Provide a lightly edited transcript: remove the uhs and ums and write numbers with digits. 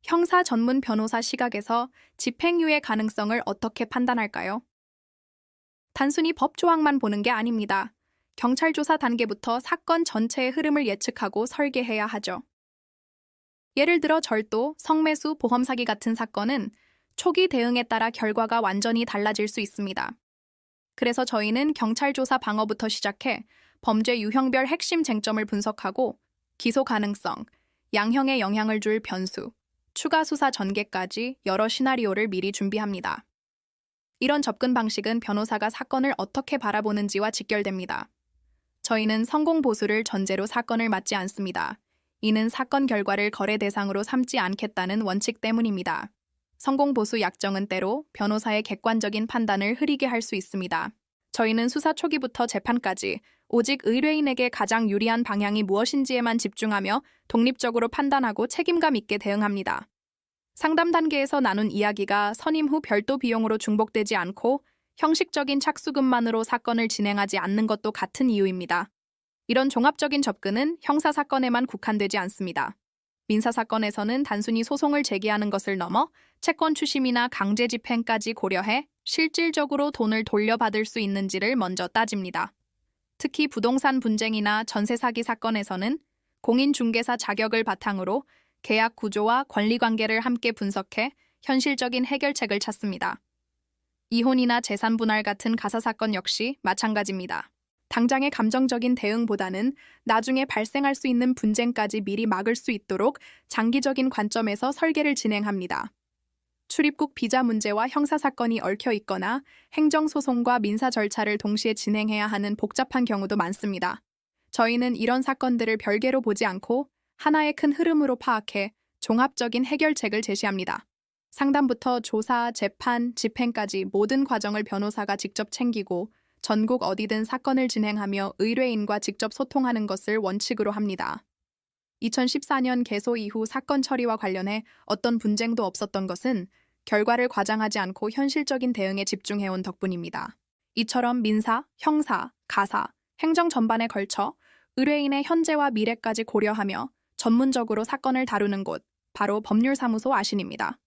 형사 전문 변호사 시각에서 집행유예 가능성을 어떻게 판단할까요? 단순히 법 조항만 보는 게 아닙니다. 경찰 조사 단계부터 사건 전체의 흐름을 예측하고 설계해야 하죠. 예를 들어 절도, 성매수, 보험 사기 같은 사건은 초기 대응에 따라 결과가 완전히 달라질 수 있습니다. 그래서 저희는 경찰 조사 방어부터 시작해 범죄 유형별 핵심 쟁점을 분석하고 기소 가능성, 양형에 영향을 줄 변수, 추가 수사 전개까지 여러 시나리오를 미리 준비합니다. 이런 접근 방식은 변호사가 사건을 어떻게 바라보는지와 직결됩니다. 저희는 성공 보수를 전제로 사건을 맡지 않습니다. 이는 사건 결과를 거래 대상으로 삼지 않겠다는 원칙 때문입니다. 성공 보수 약정은 때로 변호사의 객관적인 판단을 흐리게 할 수 있습니다. 저희는 수사 초기부터 재판까지 오직 의뢰인에게 가장 유리한 방향이 무엇인지에만 집중하며 독립적으로 판단하고 책임감 있게 대응합니다. 상담 단계에서 나눈 이야기가 선임 후 별도 비용으로 중복되지 않고 형식적인 착수금만으로 사건을 진행하지 않는 것도 같은 이유입니다. 이런 종합적인 접근은 형사 사건에만 국한되지 않습니다. 민사 사건에서는 단순히 소송을 제기하는 것을 넘어 채권 추심이나 강제 집행까지 고려해 실질적으로 돈을 돌려받을 수 있는지를 먼저 따집니다. 특히 부동산 분쟁이나 전세 사기 사건에서는 공인중개사 자격을 바탕으로 계약 구조와 권리관계를 함께 분석해 현실적인 해결책을 찾습니다. 이혼이나 재산 분할 같은 가사 사건 역시 마찬가지입니다. 당장의 감정적인 대응보다는 나중에 발생할 수 있는 분쟁까지 미리 막을 수 있도록 장기적인 관점에서 설계를 진행합니다. 출입국 비자 문제와 형사 사건이 얽혀 있거나 행정소송과 민사 절차를 동시에 진행해야 하는 복잡한 경우도 많습니다. 저희는 이런 사건들을 별개로 보지 않고 하나의 큰 흐름으로 파악해 종합적인 해결책을 제시합니다. 상담부터 조사, 재판, 집행까지 모든 과정을 변호사가 직접 챙기고 전국 어디든 사건을 진행하며 의뢰인과 직접 소통하는 것을 원칙으로 합니다. 2014년 개소 이후 사건 처리와 관련해 어떤 분쟁도 없었던 것은 결과를 과장하지 않고 현실적인 대응에 집중해온 덕분입니다. 이처럼 민사, 형사, 가사, 행정 전반에 걸쳐 의뢰인의 현재와 미래까지 고려하며 전문적으로 사건을 다루는 곳, 바로 법률사무소 아신입니다.